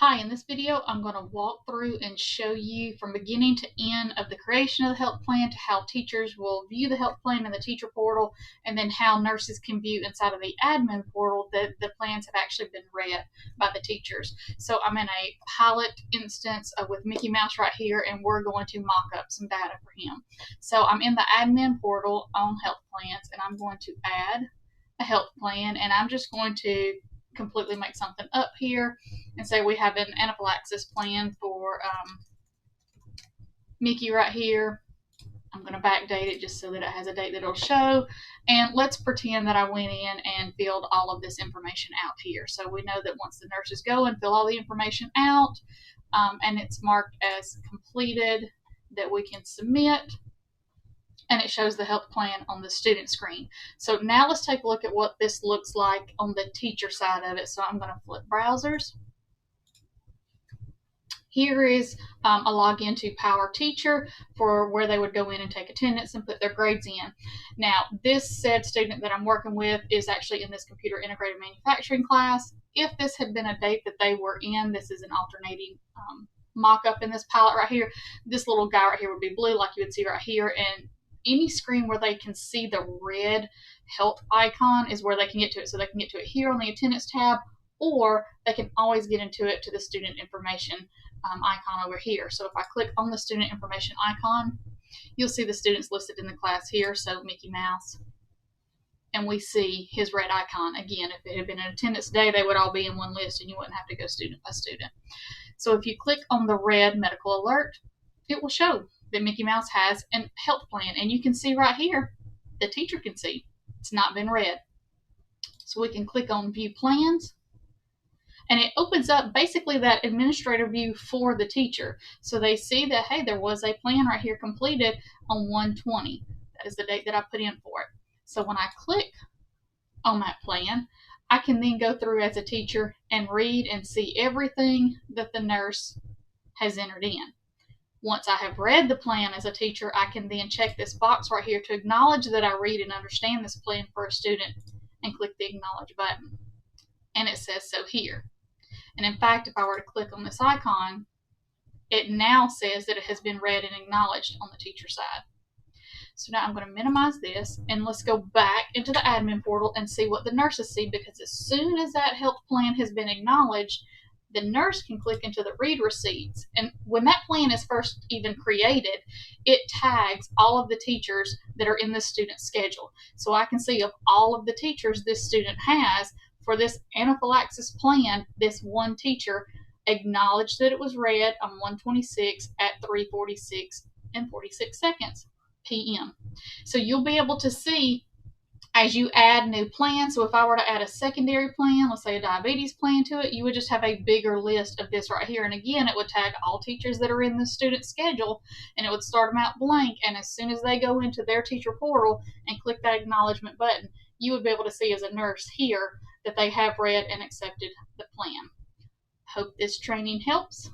Hi, in this video, I'm going to walk through and show you from beginning to end of the creation of the health plan to how teachers will view the health plan in the teacher portal, and then how nurses can view inside of the admin portal that the plans have actually been read by the teachers. So I'm in a pilot instance with Mickey Mouse right here, and we're going to mock up some data for him. So I'm in the admin portal on health plans, and I'm going to add a health plan, and I'm just going to completely make something up here and say we have an anaphylaxis plan for Mickey right here. I'm going to backdate it just so that it has a date that it'll show. And let's pretend that I went in and filled all of this information out here. So we know that once the nurses go and fill all the information out and it's marked as completed, that we can submit, and it shows the health plan on the student screen. So now let's take a look at what this looks like on the teacher side of it. So I'm going to flip browsers. Here is a login to Power Teacher for where they would go in and take attendance and put their grades in. Now, this said student that I'm working with is actually in this computer integrated manufacturing class. If this had been a date that they were in, this is an alternating mock-up in this palette right here. This little guy right here would be blue like you would see right here, and any screen where they can see the red health icon is where they can get to it. So they can get to it here on the attendance tab, or they can always get into it to the student information icon over here. So if I click on the student information icon, you'll see the students listed in the class here, so Mickey Mouse, and we see his red icon. Again, if it had been an attendance day, they would all be in one list and you wouldn't have to go student by student. So if you click on the red medical alert, it will show that Mickey Mouse has a health plan, and you can see right here, the teacher can see it's not been read. So we can click on view plans, and it opens up basically that administrator view for the teacher. So they see that, hey, there was a plan right here completed on 1/20. That is the date that I put in for it. So when I click on that plan, I can then go through as a teacher and read and see everything that the nurse has entered in. Once I have read the plan as a teacher, I can then check this box right here to acknowledge that I read and understand this plan for a student and click the acknowledge button. And it says so here. And in fact, if I were to click on this icon, it now says that it has been read and acknowledged on the teacher side. So now I'm going to minimize this, and let's go back into the admin portal and see what the nurses see, because as soon as that health plan has been acknowledged, the nurse can click into the read receipts. And when that plan is first even created, it tags all of the teachers that are in the student schedule. So I can see of all of the teachers this student has, for this anaphylaxis plan, this one teacher acknowledged that it was read on 1/26 at 3:46 and 46 seconds p.m. So you'll be able to see as you add new plans. So if I were to add a secondary plan, let's say a diabetes plan to it, you would just have a bigger list of this right here. And again, it would tag all teachers that are in the student schedule, and it would start them out blank. And as soon as they go into their teacher portal and click that acknowledgement button, you would be able to see as a nurse here that they have read and accepted the plan. Hope this training helps.